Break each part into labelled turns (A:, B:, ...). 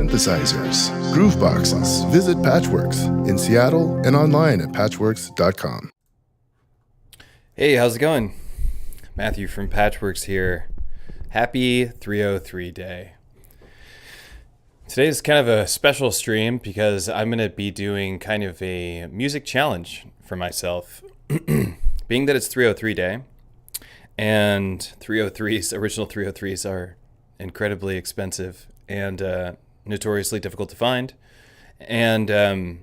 A: synthesizers, groove boxes. Visit Patchwerks in Seattle and online at patchwerks.com.
B: Hey, how's it going? Matthew from Patchwerks here. Happy 303 day. Today's kind of a special stream because I'm going to be doing kind of a music challenge for myself. Being that it's 303 day, and 303s, original 303s are incredibly expensive and notoriously difficult to find. And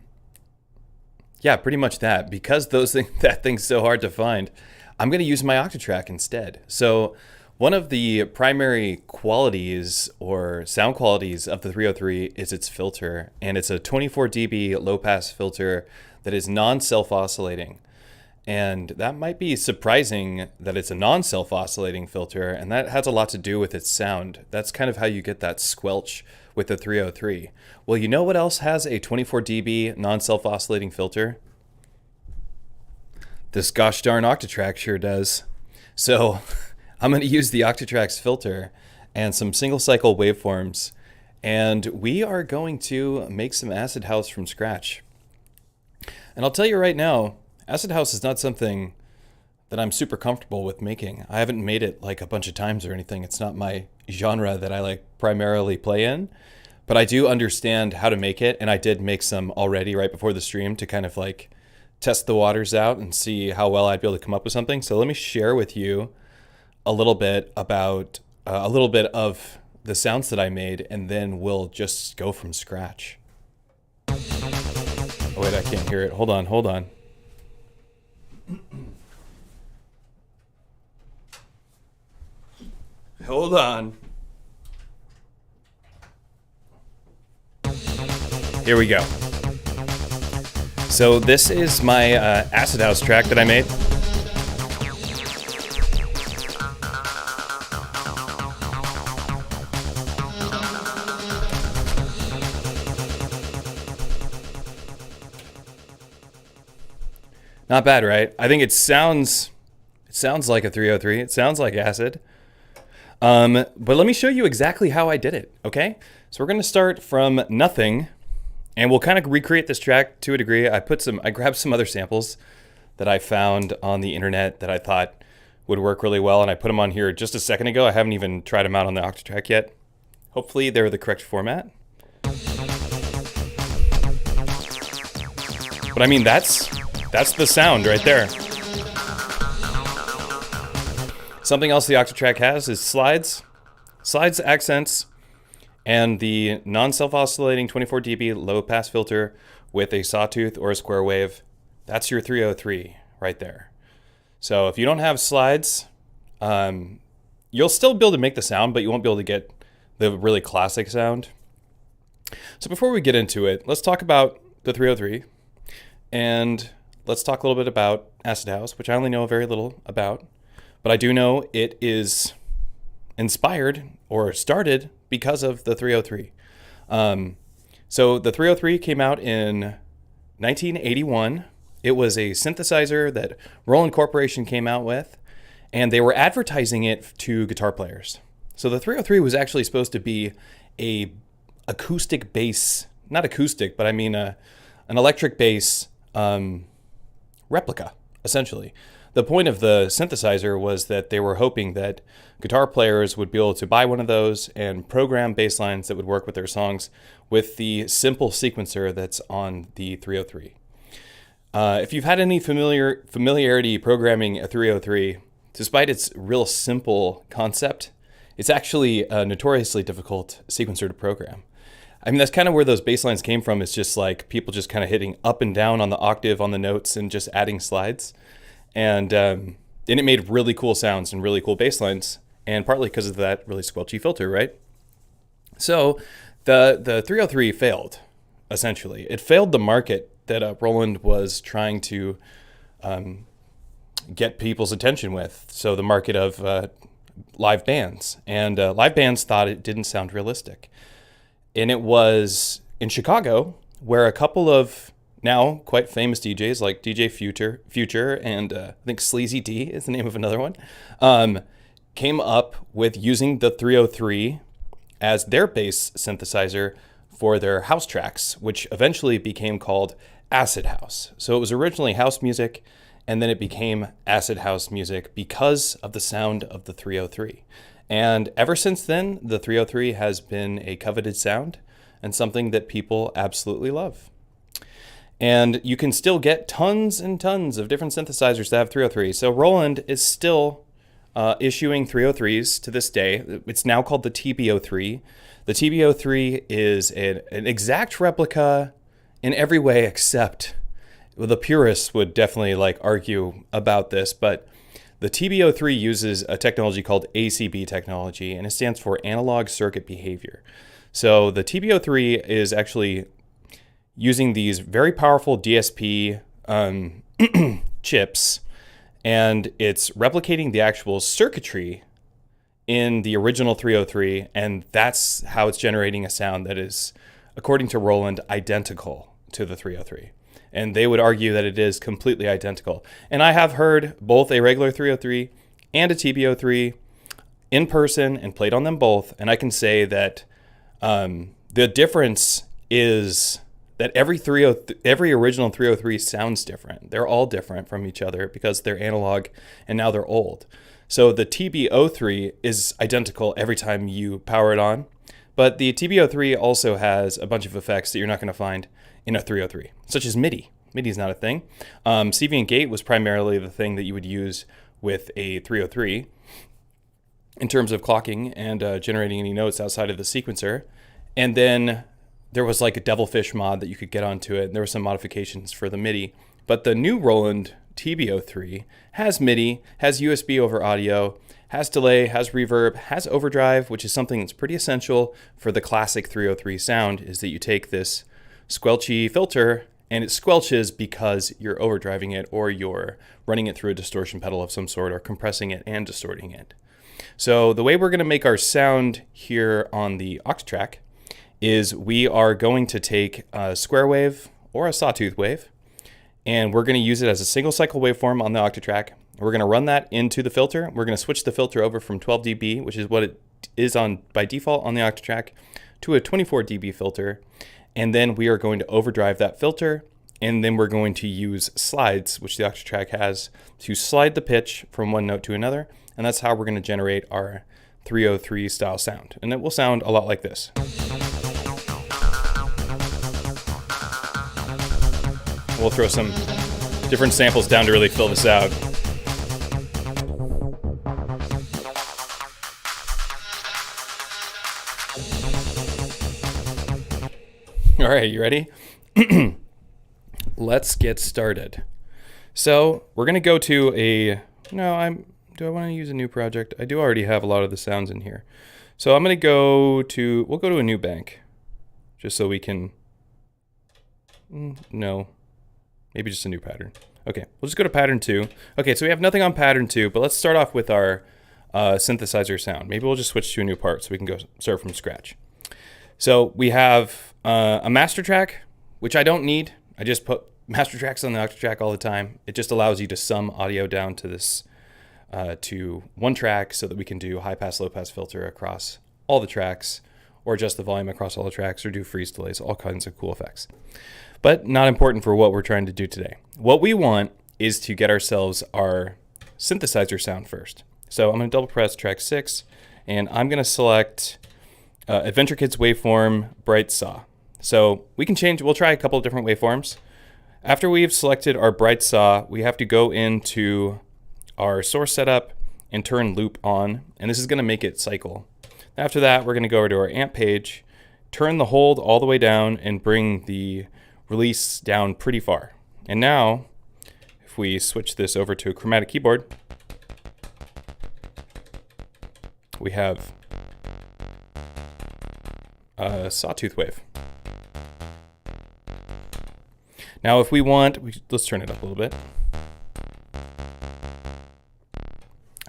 B: yeah, pretty much that. Because that thing's so hard to find, I'm going to use my Octatrack instead. So one of the primary qualities or sound qualities of the 303 is its filter, and it's a 24 dB low-pass filter that is non-self-oscillating. And that might be surprising that it's a non-self-oscillating filter, and that has a lot to do with its sound. That's kind of how you get that squelch with the 303. Well, you know what else has a 24 dB non-self-oscillating filter? This gosh darn Octatrack sure does. So I'm going to use the Octatrack's filter and some single cycle waveforms, and we are going to make some acid house from scratch. And I'll tell you right now, acid house is not something that I'm super comfortable with making. I haven't made it like a bunch of times or anything. It's not my genre that I like primarily play in, but I do understand how to make it, and I did make some already right before the stream to kind of like test the waters out and see how well I'd be able to come up with something. So let me share with you a little bit about a little bit of the sounds that I made, and then we'll just go from scratch. Oh wait, I can't hear it. Hold on. Hold on. Here we go. So this is my acid house track that I made. Not bad, right? I think it sounds like a 303. It sounds like acid. But let me show you exactly how I did it, okay? So we're gonna start from nothing, and we'll kind of recreate this track to a degree. I grabbed some other samples that I found on the internet that I thought would work really well, and I put them on here just a second ago. I haven't even tried them out on the Octatrack yet. Hopefully they're the correct format. But I mean, that's the sound right there. Something else the Octatrack has is slides, accents, and the non-self-oscillating 24 dB low-pass filter with a sawtooth or a square wave. That's your 303 right there. So if you don't have slides, you'll still be able to make the sound, but you won't be able to get the really classic sound. So before we get into it, let's talk about the 303, and let's talk a little bit about acid house, which I only know very little about, but I do know it is inspired or started because of the 303. So the 303 came out in 1981. It was a synthesizer that Roland Corporation came out with, and they were advertising it to guitar players. So the 303 was actually supposed to be a acoustic bass, not acoustic, but I mean an electric bass replica, essentially. The point of the synthesizer was that they were hoping that guitar players would be able to buy one of those and program bass lines that would work with their songs with the simple sequencer that's on the 303. If you've had any familiarity programming a 303, despite its real simple concept, it's actually a notoriously difficult sequencer to program. I mean, that's kind of where those bass lines came from. It's just like people just kind of hitting up and down on the octave on the notes and just adding slides. And it made really cool sounds and really cool bass lines, and partly because of that really squelchy filter, right? So the 303 failed, essentially. It failed the market that Roland was trying to get people's attention with. So the market of live bands. And live bands thought it didn't sound realistic. And it was in Chicago where a couple of now quite famous DJs like DJ Future and I think Sleazy D is the name of another one, came up with using the 303 as their bass synthesizer for their house tracks, which eventually became called acid house. So it was originally house music, and then it became acid house music because of the sound of the 303. And ever since then, the 303 has been a coveted sound and something that people absolutely love. And you can still get tons and tons of different synthesizers that have 303. So Roland is still issuing 303s to this day. It's now called the TB-03. The TB-03 is an exact replica in every way except, well, the purists would definitely argue about this, but the TB-03 uses a technology called ACB technology, and it stands for analog circuit behavior. So the TB-03 is actually using these very powerful DSP chips, and it's replicating the actual circuitry in the original 303, and that's how it's generating a sound that is, according to Roland, identical to the 303. And they would argue that it is completely identical. And I have heard both a regular 303 and a TB-03 in person and played on them both, and I can say that the difference is that every original 303 sounds different. They're all different from each other because they're analog and now they're old. So the TB-03 is identical every time you power it on, but the TB-03 also has a bunch of effects that you're not going to find in a 303, such as MIDI. MIDI is not a thing. CV and gate was primarily the thing that you would use with a 303 in terms of clocking and generating any notes outside of the sequencer. And then there was like a Devilfish mod that you could get onto it. And there were some modifications for the MIDI. But the new Roland TB-03 has MIDI, has USB over audio, has delay, has reverb, has overdrive, which is something that's pretty essential for the classic 303 sound, is that you take this squelchy filter and it squelches because you're overdriving it or you're running it through a distortion pedal of some sort or compressing it and distorting it. So the way we're going to make our sound here on the Octatrack is we are going to take a square wave or a sawtooth wave, and we're going to use it as a single cycle waveform on the Octatrack. We're going to run that into the filter. We're going to switch the filter over from 12 dB, which is what it is on by default on the Octatrack, to a 24 dB filter. And then we are going to overdrive that filter, and then we're going to use slides, which the Octatrack has, to slide the pitch from one note to another. And that's how we're going to generate our 303 style sound. And it will sound a lot like this. We'll throw some different samples down to really fill this out. All right, you ready? Let's get started. So we're going to go to do I want to use a new project? I do already have a lot of the sounds in here. So I'm going to we'll go to a new bank just so we can, no, maybe just a new pattern. Okay, we'll just go to pattern 2. Okay, so we have nothing on pattern 2, but let's start off with our synthesizer sound. Maybe we'll just switch to a new part so we can go start from scratch. So we have a master track, which I don't need. I just put master tracks on the Octatrack all the time. It just allows you to sum audio down to this, to one track so that we can do high pass, low pass filter across all the tracks, or adjust the volume across all the tracks, or do freeze delays, all kinds of cool effects. But not important for what we're trying to do today. What we want is to get ourselves our synthesizer sound first. So I'm going to double press track 6, and I'm going to select Adventure Kids waveform Bright Saw. So we'll try a couple of different waveforms. After we've selected our Bright Saw, we have to go into our source setup and turn loop on, and this is going to make it cycle. After that, we're going to go over to our amp page, turn the hold all the way down, and bring the release down pretty far. And now, if we switch this over to a chromatic keyboard, we have a sawtooth wave. Now if we want, let's turn it up a little bit.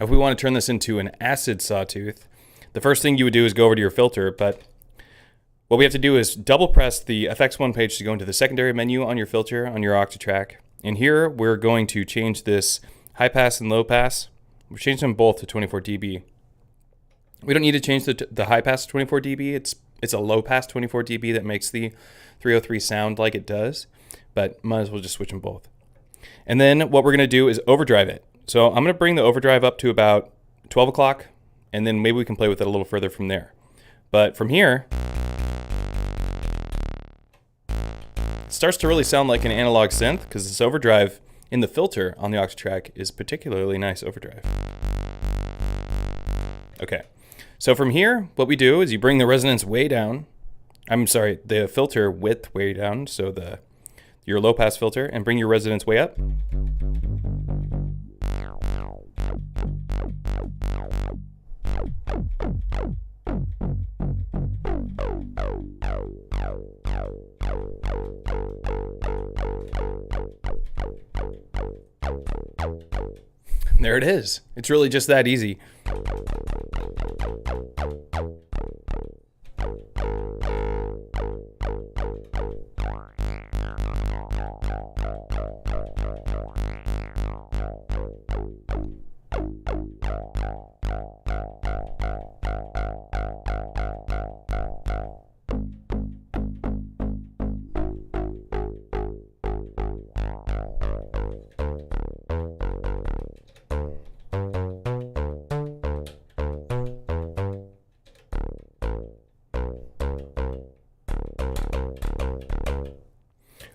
B: If we want to turn this into an acid sawtooth, the first thing you would do is go over to your filter, but what we have to do is double press the FX1 page to go into the secondary menu on your filter on your Octatrack. And here we're going to change this high pass and low pass. We've changed them both to 24 dB. We don't need to change the high pass to 24 dB. It's a low pass 24 dB that makes the 303 sound like it does, but might as well just switch them both. And then what we're going to do is overdrive it. So I'm going to bring the overdrive up to about 12 o'clock, and then maybe we can play with it a little further from there. But from here, it starts to really sound like an analog synth because this overdrive in the filter on the Octatrack is particularly nice overdrive. Okay, so from here, what we do is you bring the resonance way down. I'm sorry, the filter width way down, so your low pass filter, and bring your resonance way up. There it is. It's really just that easy.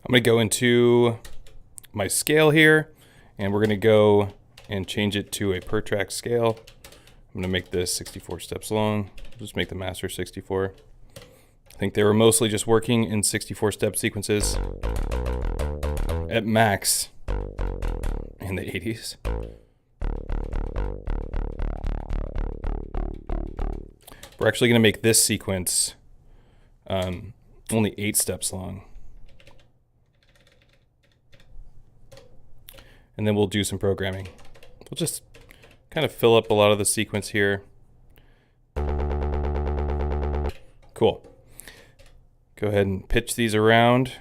B: I'm going to go into my scale here, and we're going to go and change it to a per track scale. I'm going to make this 64 steps long. Just make the master 64. I think they were mostly just working in 64 step sequences at max in the 80s. We're actually going to make this sequence only 8 steps long. And then we'll do some programming. We'll just kind of fill up a lot of the sequence here. Cool. Go ahead and pitch these around.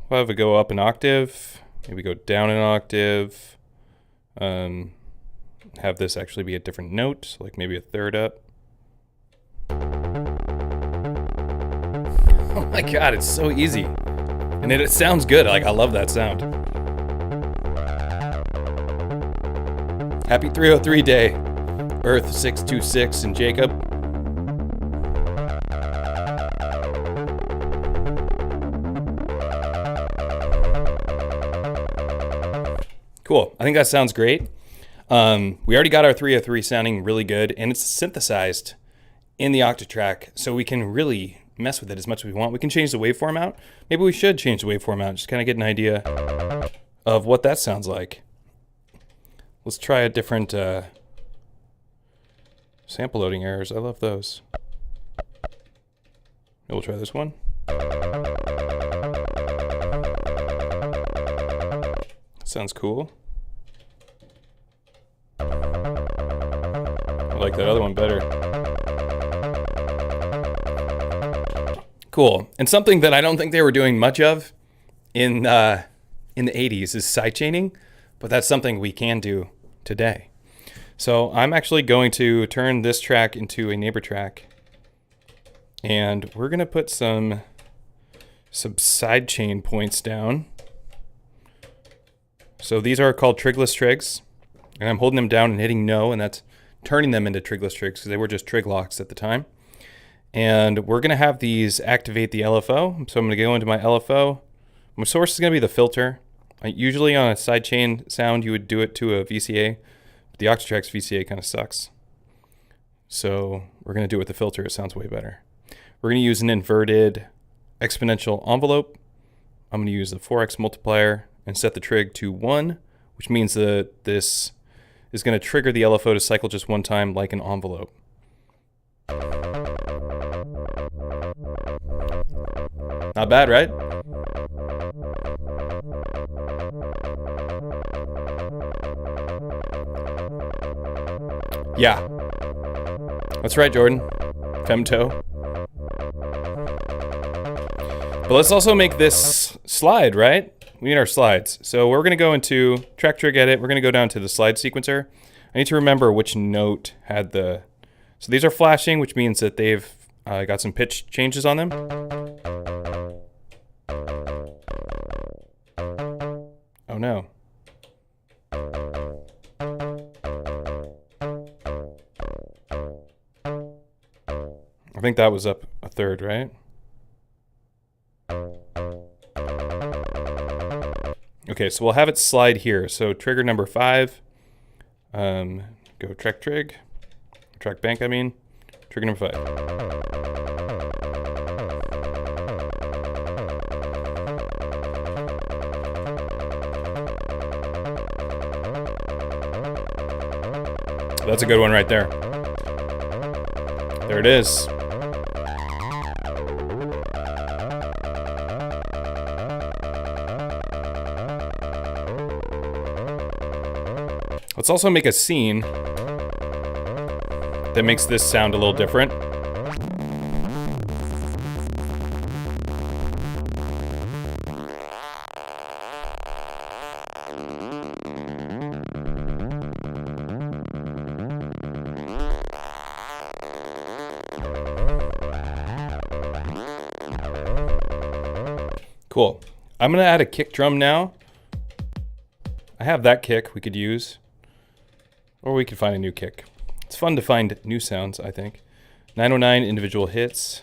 B: We'll have it go up an octave, maybe go down an octave. Have this actually be a different note, like maybe a third up. Oh my God, it's so easy. And it sounds good. Like, I love that sound. Happy 303 day, Earth 626 and Jacob. Cool, I think that sounds great. We already got our 303 sounding really good, and it's synthesized in the Octatrack, so we can really mess with it as much as we want. We can change the waveform out. Maybe we should change the waveform out, just kind of get an idea of what that sounds like. Let's try a different sample loading errors. I love those. We'll try this one. Sounds cool. I like that other one better. Cool. And something that I don't think they were doing much of in the 80s is sidechaining. But that's something we can do today. So I'm actually going to turn this track into a neighbor track. And we're going to put some sidechain points down. So these are called trigless trigs. And I'm holding them down and hitting no, and that's turning them into trigless trigs because they were just trig locks at the time. And we're going to have these activate the LFO. So I'm going to go into my LFO. My source is going to be the filter. Usually on a sidechain sound, you would do it to a VCA, but the Octatrack's VCA kind of sucks. So we're going to do it with the filter. It sounds way better. We're going to use an inverted exponential envelope. I'm going to use the 4x multiplier and set the trig to 1, which means that this is going to trigger the LFO to cycle just one time like an envelope. Not bad, right? Yeah. That's right, Jordan. Femto. But let's also make this slide, right? We need our slides. So we're going to go into track trig edit. We're going to go down to the slide sequencer. I need to remember which note had the... So these are flashing, which means that they've I got some pitch changes on them. Oh no. I think that was up a third, right? Okay, so we'll have it slide here. So trigger number 5. Go track trig. Track bank, I mean. Trigger number 5. That's a good one right there. There it is. Let's also make a scene that makes this sound a little different. Cool. I'm gonna add a kick drum now. I have that kick we could use. Or we could find a new kick. It's fun to find new sounds, I think. 909 individual hits.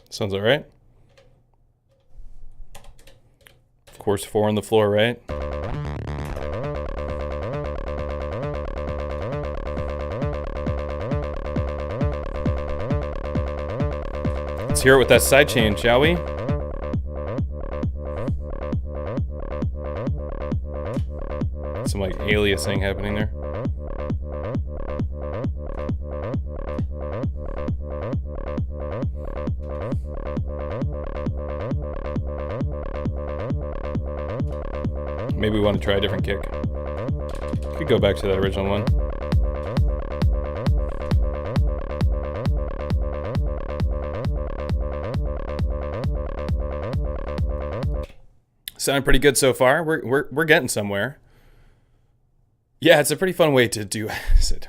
B: Sounds all right. Of course, 4 on the floor, right? Let's hear it with that sidechain, shall we? Some like aliasing happening there. Maybe we want to try a different kick. Could go back to that original one. Sounding pretty good so far. We're getting somewhere. Yeah, it's a pretty fun way to do acid.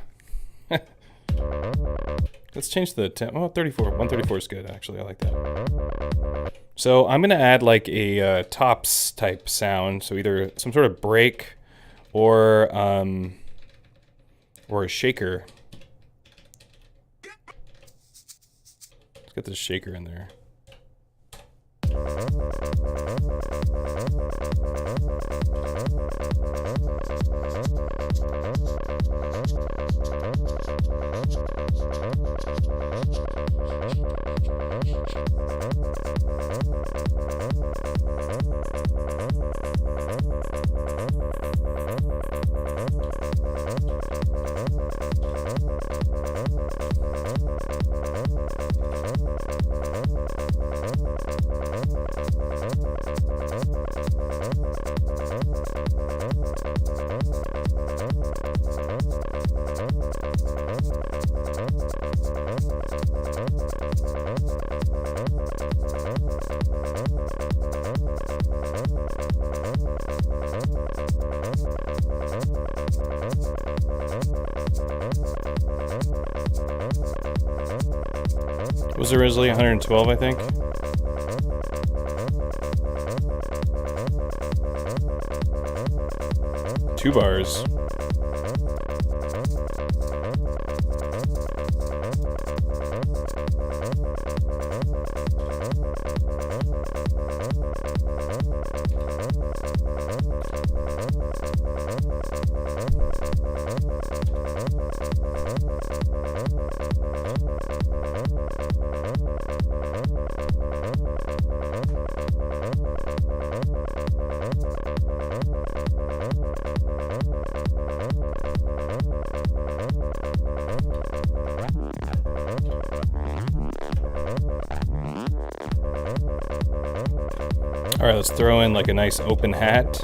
B: Let's change the temp. Oh, 34. 134 is good, actually. I like that. So I'm gonna add like a tops type sound. So either some sort of break or a shaker. Let's get this shaker in there. It was originally 112, I think. Two bars. All right, let's throw in like a nice open hat.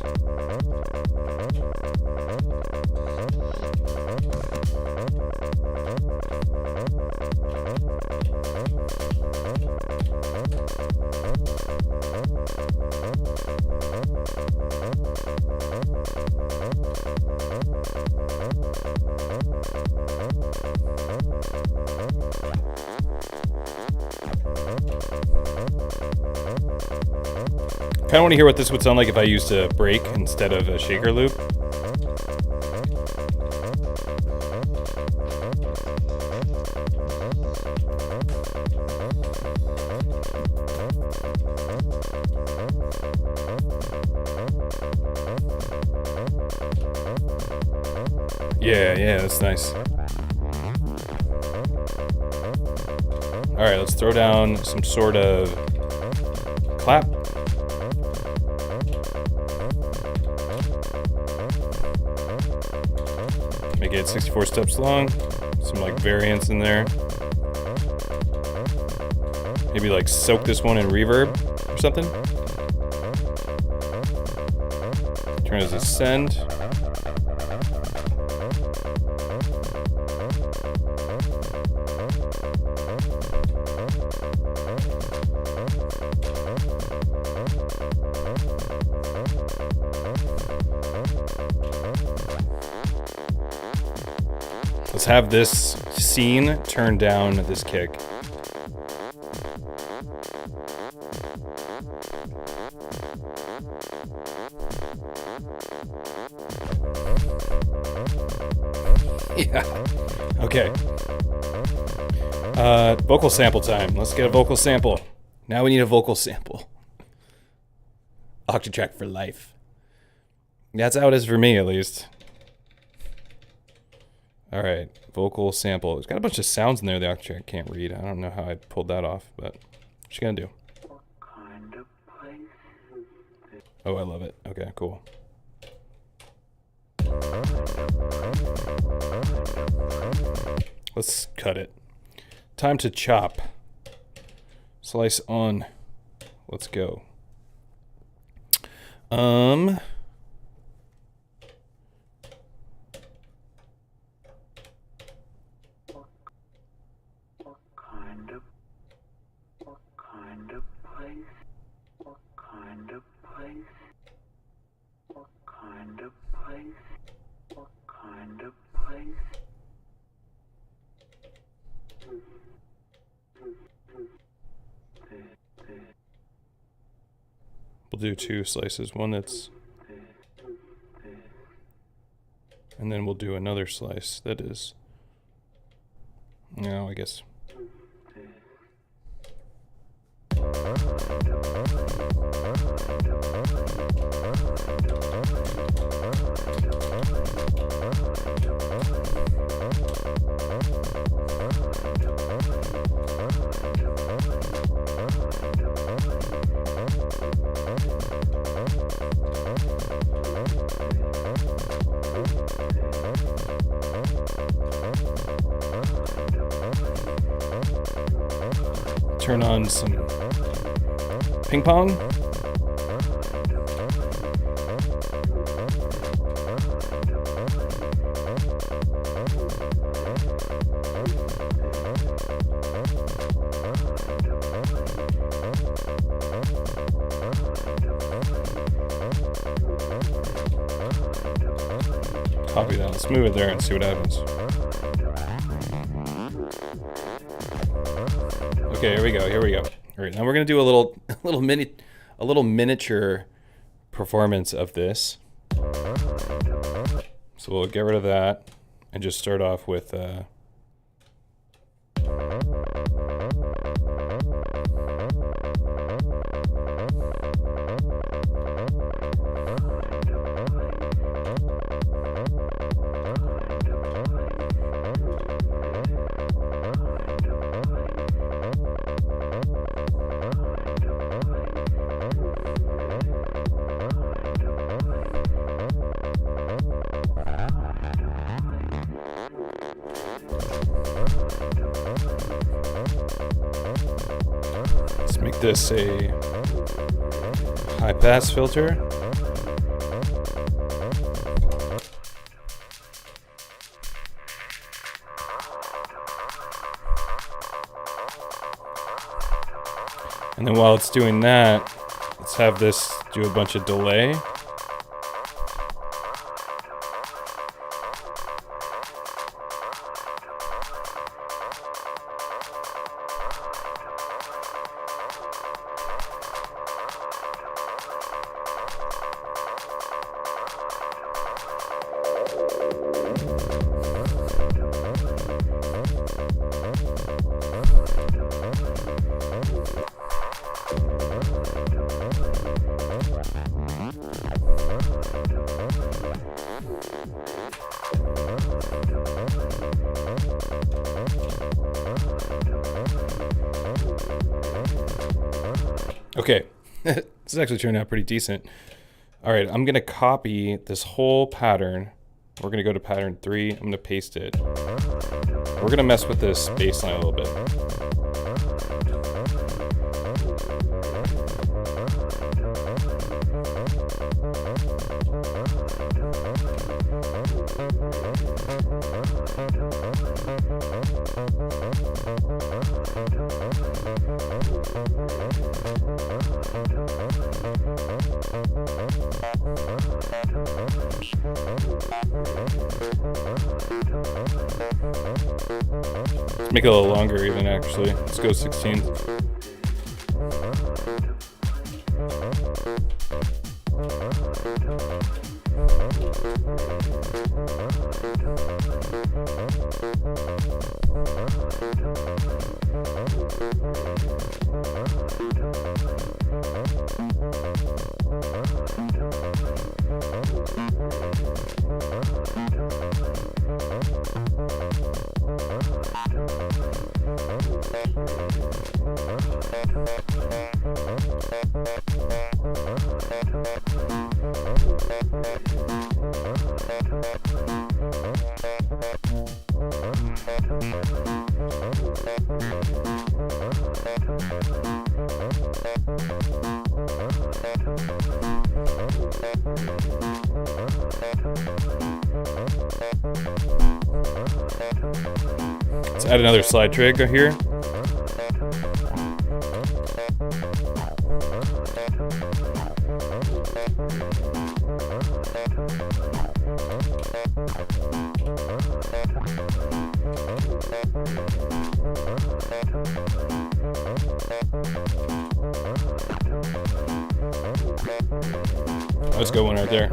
B: Kind of want to hear what this would sound like if I used a break instead of a shaker loop. Yeah, that's nice. All right, let's throw down some sort of clap. Make it 64 steps long. Some like variance in there. Maybe like soak this one in reverb or something. Turn it as a send. Let's have this scene turn down this kick. Yeah. Okay. Vocal sample time. Let's get a vocal sample. Now we need a vocal sample. Octatrack for life. That's how it is for me, at least. All right, vocal sample. It's got a bunch of sounds in there the Octatrack can't read. I don't know how I pulled that off, but what you gonna do? Oh, I love it. Okay, cool. Let's cut it. Time to chop. Slice on. Let's go. We'll do two slices, one that's, and then we'll do another slice that is, no, I guess. Turn on some ping pong. Copy that. Let's move it there and see what happens. Okay, here we go. All right, now we're gonna do a little miniature performance of this. So we'll get rid of that and just start off with. Let's make this a high pass filter. And then while it's doing that, let's have this do a bunch of delay. Okay, this is actually turning out pretty decent. All right, I'm gonna copy this whole pattern. We're gonna go to pattern 3. I'm gonna paste it. We're gonna mess with this baseline a little bit. Let's make it a little longer even, actually. Let's go 16. Let's add another slide trig right here. Let's go one right there.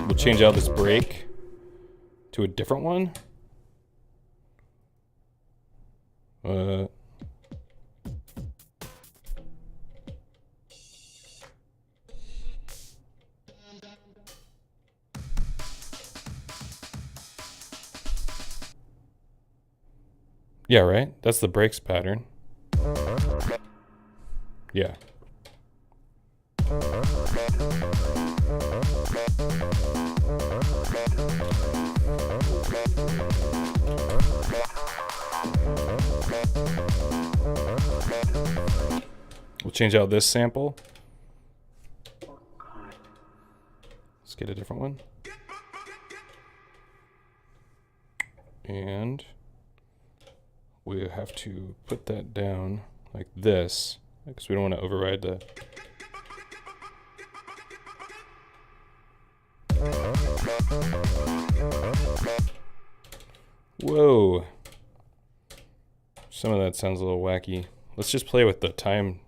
B: We'll change out this break to a different one. Yeah, right? That's the breaks pattern. Yeah. We'll change out this sample. Let's get a different one. And we have to put that down like this, because we don't want to override the... Whoa. Some of that sounds a little wacky. Let's just play with the time.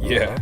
B: Yeah.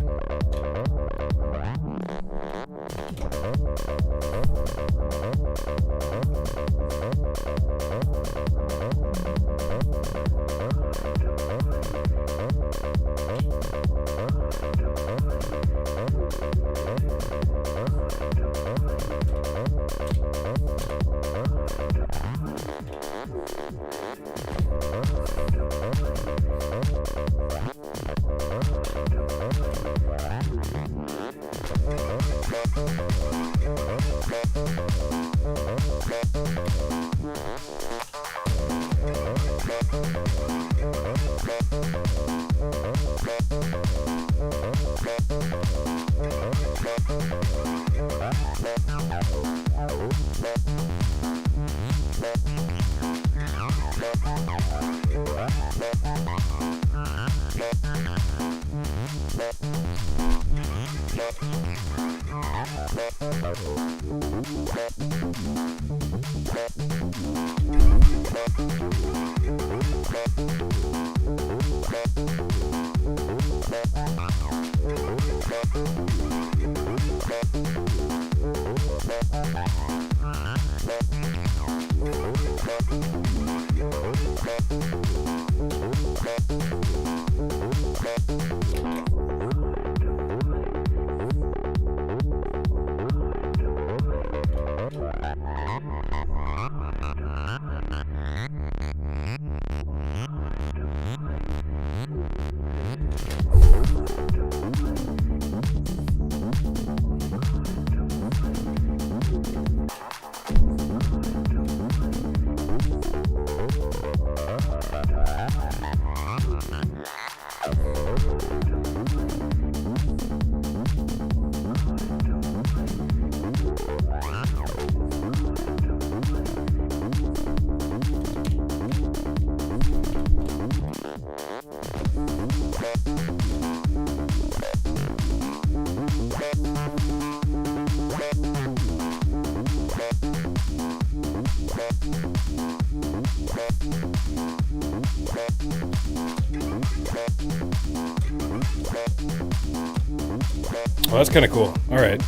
B: Well, that's kind of cool. All right.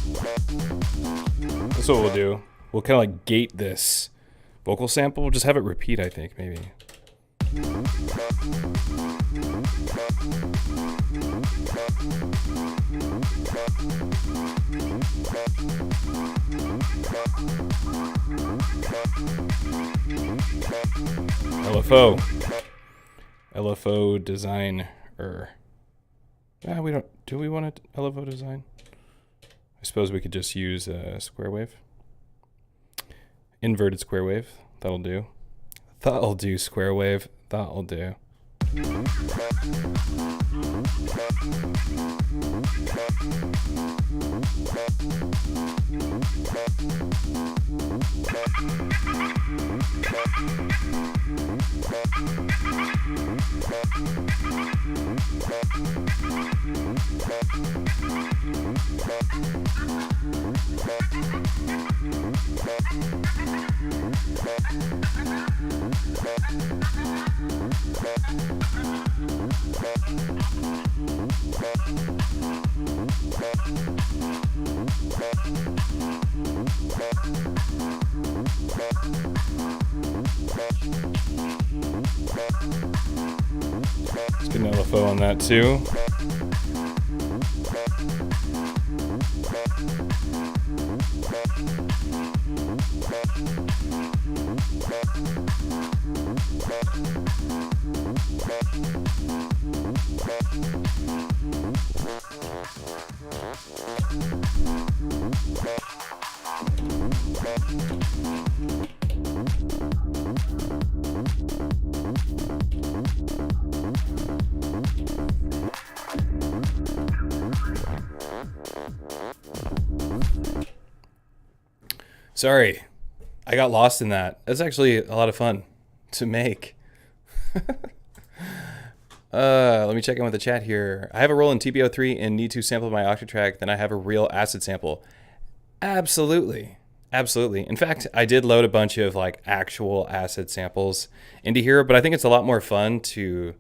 B: That's what we'll do. We'll kind of like gate this vocal sample. We'll just have it repeat, I think, maybe. LFO design. We don't. Do we want to LFO design? I suppose we could just use a square wave. Inverted square wave. That'll do. That'll do, square wave. That'll do. Let's get an LFO on that too. Sorry, I got lost in that. That's actually a lot of fun to make. Let me check in with the chat here. I have a Roland TB-03 and need to sample my Octatrack, then I have a real acid sample. Absolutely. Absolutely. In fact, I did load a bunch of like actual acid samples into here, but I think it's a lot more fun to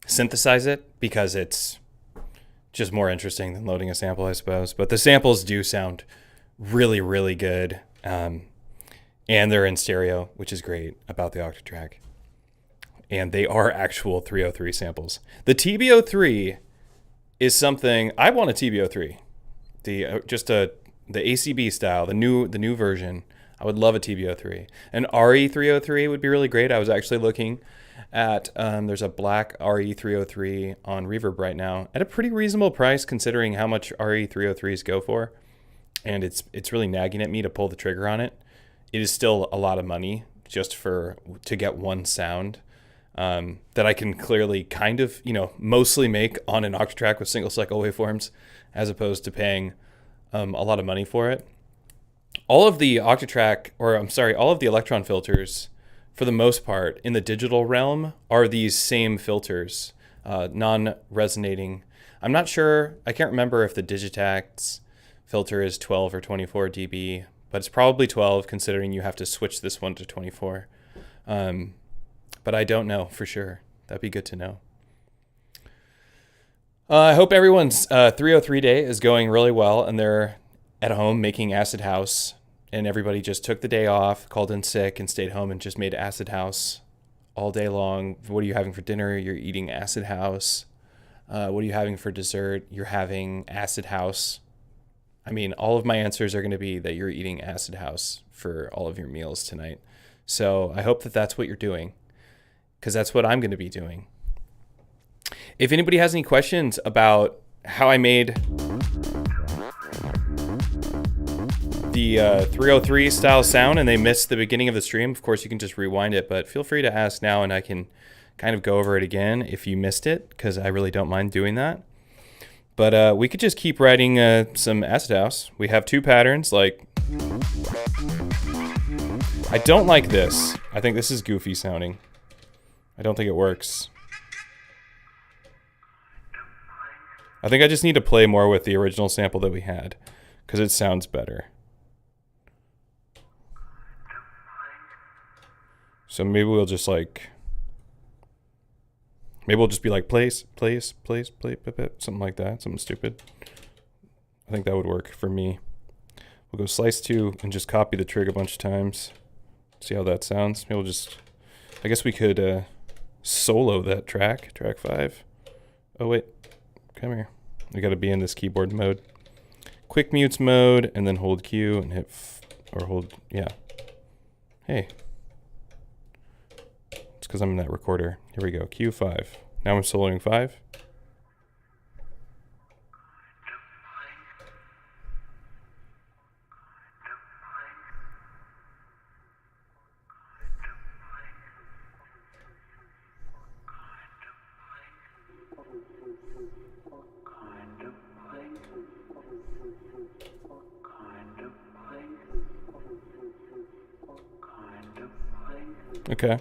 B: synthesize it because it's just more interesting than loading a sample, I suppose. But the samples do sound really, really good. And they're in stereo, which is great about the Octatrack. And they are actual 303 samples. The TB-03 is something I want a TB-03. The ACB style, the new version. I would love a TB-03. An RE303 would be really great. I was actually looking at there's a black RE303 on Reverb right now at a pretty reasonable price considering how much RE303s go for. And it's really nagging at me to pull the trigger on it. It is still a lot of money just to get one sound that I can clearly kind of, mostly make on an Octatrack with single cycle waveforms as opposed to paying a lot of money for it. All of the Octatrack, all of the electron filters, for the most part, in the digital realm, are these same filters, non-resonating I'm not sure. I can't remember if the Digitact's filter is 12 or 24 dB, but it's probably 12 considering you have to switch this one to 24. But I don't know for sure. That'd be good to know. I hope everyone's 303 day is going really well and they're at home making Acid House, and everybody just took the day off, called in sick, and stayed home and just made Acid House all day long. What are you having for dinner? You're eating Acid House. What are you having for dessert? You're having Acid House. I mean, all of my answers are going to be that you're eating Acid House for all of your meals tonight. So I hope that that's what you're doing, because that's what I'm going to be doing. If anybody has any questions about how I made the 303 style sound and they missed the beginning of the stream, of course you can just rewind it, but feel free to ask now and I can kind of go over it again if you missed it, because I really don't mind doing that. But we could just keep writing some Acid House. We have two patterns. Like, I don't like this. I think this is goofy sounding. I don't think it works. I think I just need to play more with the original sample that we had, because it sounds better. So maybe we'll just like, maybe we'll just be like place, play, something like that, something stupid. I think that would work for me. We'll go slice 2 and just copy the trig a bunch of times. See how that sounds. Maybe we'll just, I guess we could solo that track 5. Oh wait, come here. We gotta be in this keyboard mode. Quick mutes mode, and then hold Q and hit, yeah. Hey. It's because I'm in that recorder. Here we go, Q5. Now I'm soloing 5. Okay.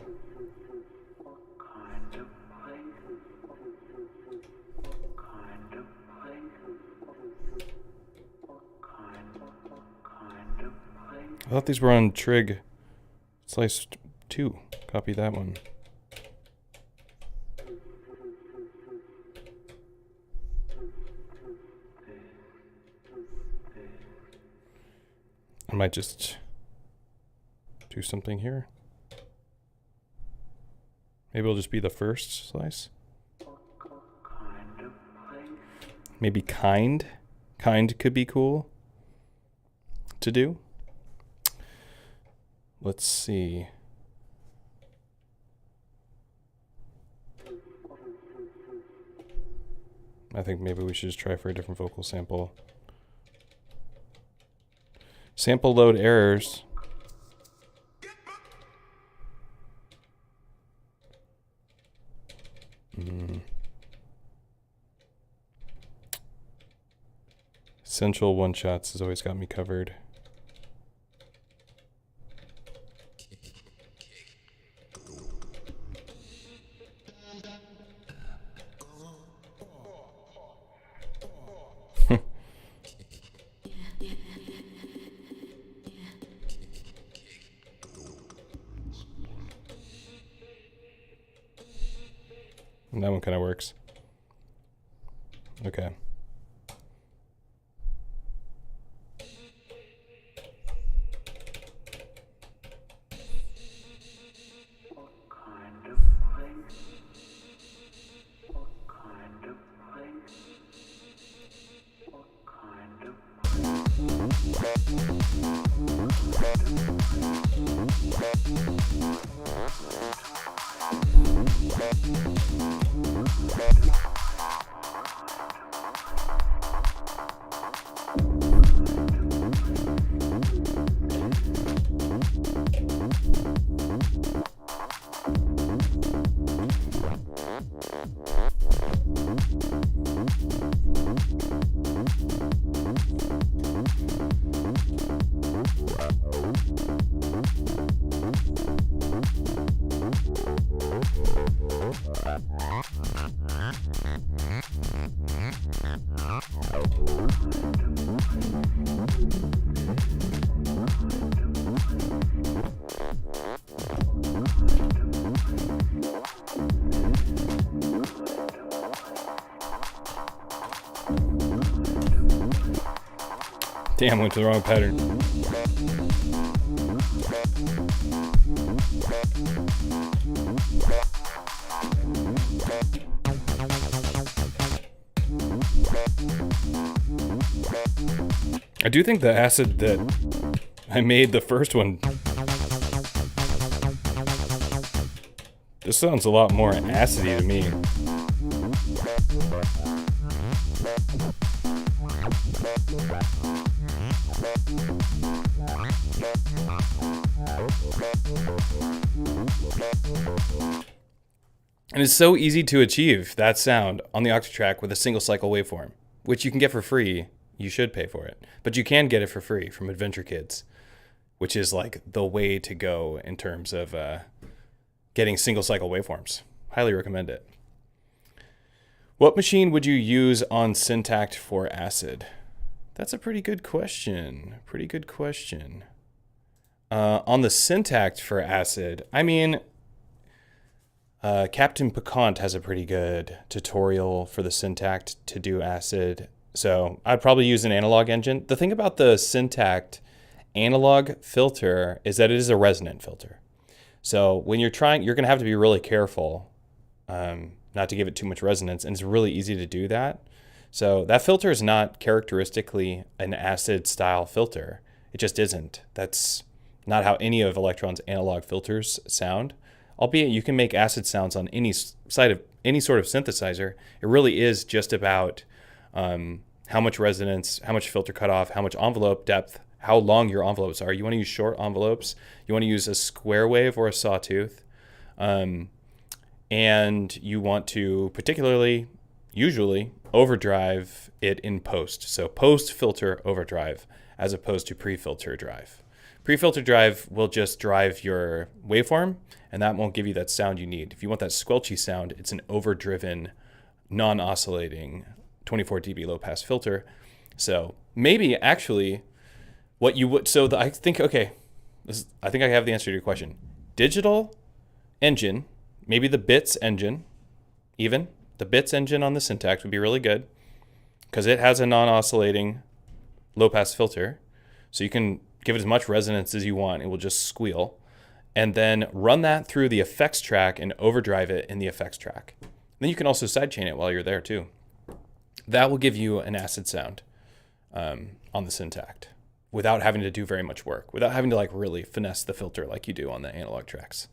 B: I thought these were on trig slice 2. Copy that one. I might just do something here. Maybe it'll just be the first slice. Maybe kind. Kind could be cool to do. Let's see. I think maybe we should just try for a different vocal sample. Sample load errors. Essential one shots has always got me covered. And that one kind of works. Okay. Damn, went to the wrong pattern. I do think the acid that I made the first one, this sounds a lot more acidy to me. And it's so easy to achieve that sound on the Octatrack with a single cycle waveform, which you can get for free. You should pay for it, but you can get it for free from Adventure Kids, which is like the way to go in terms of getting single cycle waveforms. Highly recommend it. What machine would you use on Syntacct for acid? That's a pretty good question. Pretty good question. On the Syntacct for acid, I mean, Captain Picant has a pretty good tutorial for the Syntacct to do acid. So I'd probably use an analog engine. The thing about the Syntacct analog filter is that it is a resonant filter. So when you're trying, you're going to have to be really careful not to give it too much resonance. And it's really easy to do that. So that filter is not characteristically an acid style filter. It just isn't. That's not how any of Electron's analog filters sound. Albeit you can make acid sounds on any side of any sort of synthesizer. It really is just about how much resonance, how much filter cutoff, how much envelope depth, how long your envelopes are. You want to use short envelopes. You want to use a square wave or a sawtooth. And you want to particularly, usually, overdrive it in post. So post-filter overdrive as opposed to pre-filter drive. Pre-filter drive will just drive your waveform, and that won't give you that sound you need. If you want that squelchy sound, it's an overdriven, non-oscillating 24 dB low-pass filter. So maybe actually what you would, so I think, okay, I think I have the answer to your question. Digital engine, maybe the bits engine, even the bits engine on the Syntacct would be really good because it has a non-oscillating low-pass filter. So you can give it as much resonance as you want. It will just squeal. And then run that through the effects track and overdrive it in the effects track. Then you can also sidechain it while you're there too. That will give you an acid sound on the Syntacct without having to do very much work, without having to like really finesse the filter like you do on the analog tracks.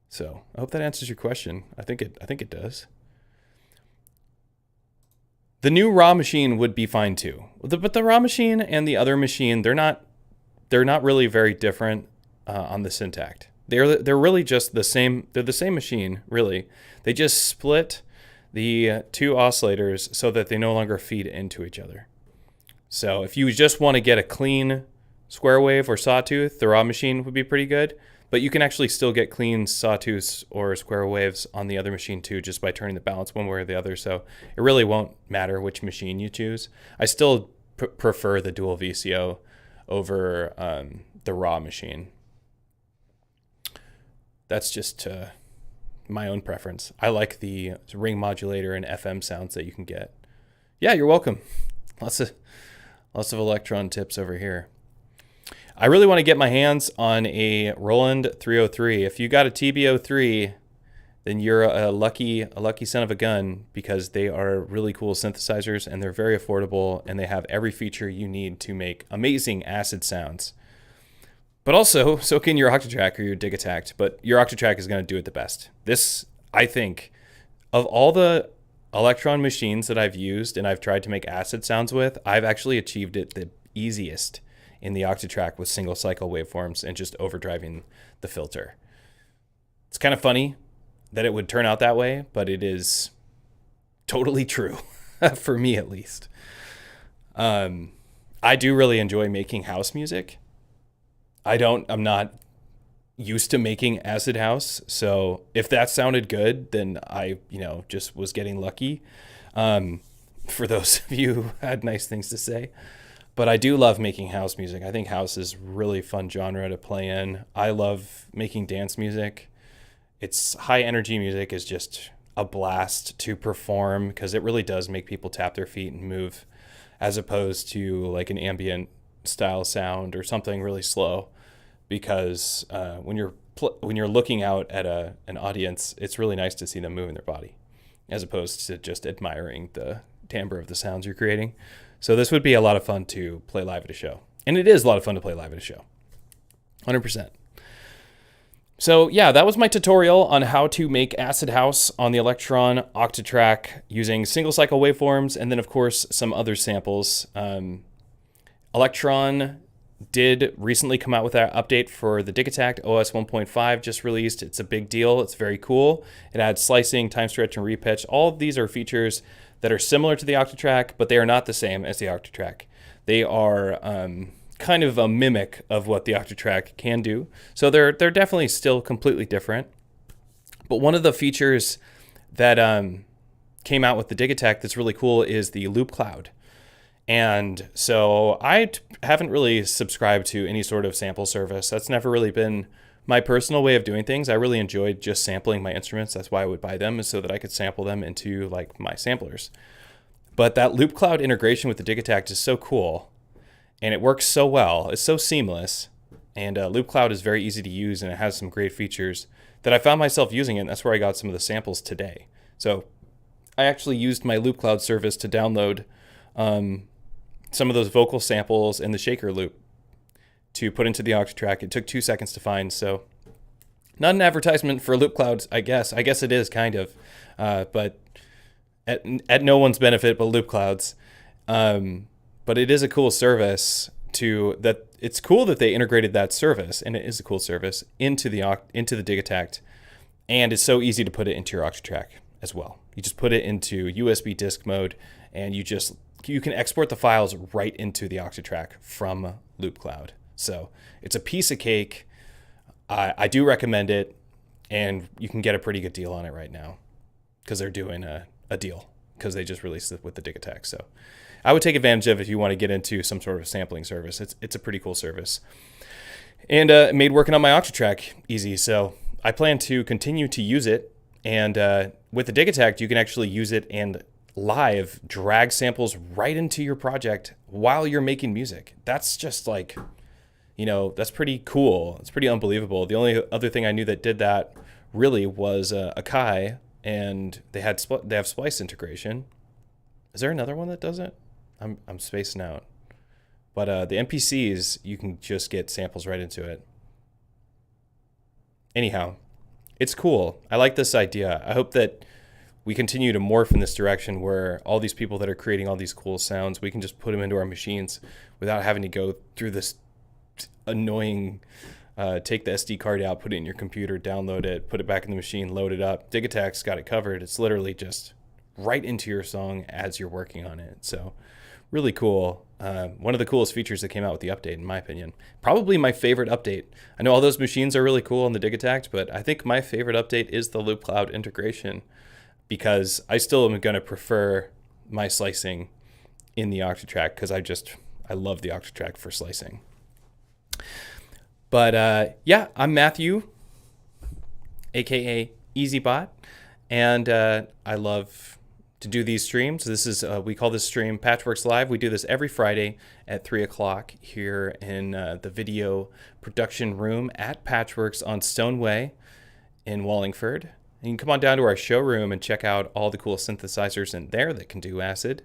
B: So I hope that answers your question. I think it does. The new raw machine would be fine too. But the raw machine and the other machine, they're not really very different on the Syntacct. They're really just the same. They're the same machine, really. They just split the two oscillators so that they no longer feed into each other. So if you just want to get a clean square wave or sawtooth, the raw machine would be pretty good. But you can actually still get clean sawtooths or square waves on the other machine too, just by turning the balance one way or the other. So it really won't matter which machine you choose. I still prefer the dual VCO over the raw machine. That's just my own preference. I like the ring modulator and FM sounds that you can get. Yeah, you're welcome. Lots of Electron tips over here. I really want to get my hands on a Roland 303. If you got a TB-03, then you're a lucky son of a gun because they are really cool synthesizers and they're very affordable and they have every feature you need to make amazing acid sounds. But also, so can your Octatrack or your Digitact, but your Octatrack is going to do it the best. This, I think, of all the Electron machines that I've used and I've tried to make acid sounds with, I've actually achieved it the easiest in the Octatrack with single cycle waveforms and just overdriving the filter. It's kind of funny that it would turn out that way, but it is totally true for me at least. I do really enjoy making house music. I'm not used to making acid house. So if that sounded good, then I, just was getting lucky. For those of you who had nice things to say. But I do love making house music. I think house is really fun genre to play in. I love making dance music. It's high energy music is just a blast to perform because it really does make people tap their feet and move, as opposed to like an ambient style sound or something really slow. Because when you're looking out at an audience, it's really nice to see them moving their body, as opposed to just admiring the timbre of the sounds you're creating. So this would be a lot of fun to play live at a show. And it is a lot of fun to play live at a show. 100%. So yeah, that was my tutorial on how to make acid house on the Electron Octatrack using single cycle waveforms, and then of course some other samples. Electron did recently come out with that update for the Digitact. OS 1.5 just released. It's a big deal. It's very cool. It adds slicing, time stretch, and repitch. All of these are features that are similar to the Octatrack, but they are not the same as the Octatrack. They are kind of a mimic of what the Octatrack can do. So they're definitely still completely different. But one of the features that came out with the Digitact that's really cool is the loop cloud. And so I haven't really subscribed to any sort of sample service. That's never really been my personal way of doing things. I really enjoyed just sampling my instruments. That's why I would buy them, is so that I could sample them into like my samplers. But that loop cloud integration with the Digitact is so cool, and it works so well. It's so seamless, and loop cloud is very easy to use, and it has some great features that I found myself using it, and that's where I got some of the samples today. So I actually used my loop cloud service to download some of those vocal samples and the shaker loop to put into the Octatrack. It took 2 seconds to find, so not an advertisement for loop clouds, I guess. I guess it is kind of, but at no one's benefit but loop clouds. But it is a cool service that it's cool that they integrated that service, and it is a cool service into the Digitact, and it's so easy to put it into your Octatrack as well. You just put it into USB disk mode, and you can export the files right into the Octatrack from Loop Cloud. So it's a piece of cake. I do recommend it, and you can get a pretty good deal on it right now because they're doing a deal because they just released it with the Digitact. So I would take advantage of it if you want to get into some sort of sampling service. It's a pretty cool service. And it made working on my Octatrack easy. So I plan to continue to use it. And with the Digitact, you can actually use it and live drag samples right into your project while you're making music. That's just like, that's pretty cool. It's pretty unbelievable. The only other thing I knew that did that really was Akai, and they have splice integration. Is there another one that does it? I'm spacing out. But the MPCs, you can just get samples right into it. Anyhow, it's cool. I like this idea. I hope that we continue to morph in this direction where all these people that are creating all these cool sounds, we can just put them into our machines without having to go through this annoying, take the SD card out, put it in your computer, download it, put it back in the machine, load it up. Digitact's got it covered. It's literally just right into your song as you're working on it. So really cool. One of the coolest features that came out with the update, in my opinion. Probably my favorite update. I know all those machines are really cool on the Digitact, but I think my favorite update is the Loop Cloud integration, because I still am going to prefer my slicing in the Octatrack because I love the Octatrack for slicing. But yeah, I'm Matthew, aka EasyBot, and I love to do these streams. This is we call this stream Patchwerks Live. We do this every Friday at 3 o'clock here in the video production room at Patchwerks on Stoneway in Wallingford. And you can come on down to our showroom and check out all the cool synthesizers in there that can do acid,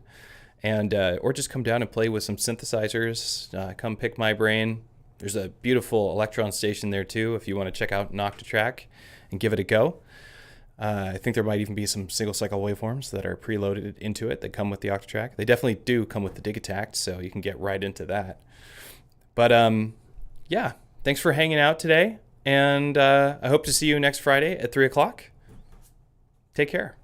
B: and or just come down and play with some synthesizers. Come pick my brain. There's a beautiful Electron station there too if you want to check out an Octatrack and give it a go. I think there might even be some single cycle waveforms that are preloaded into it that come with the Octatrack. They definitely do come with the Digitact, so you can get right into that. But yeah, thanks for hanging out today, and I hope to see you next Friday at 3 o'clock. Take care.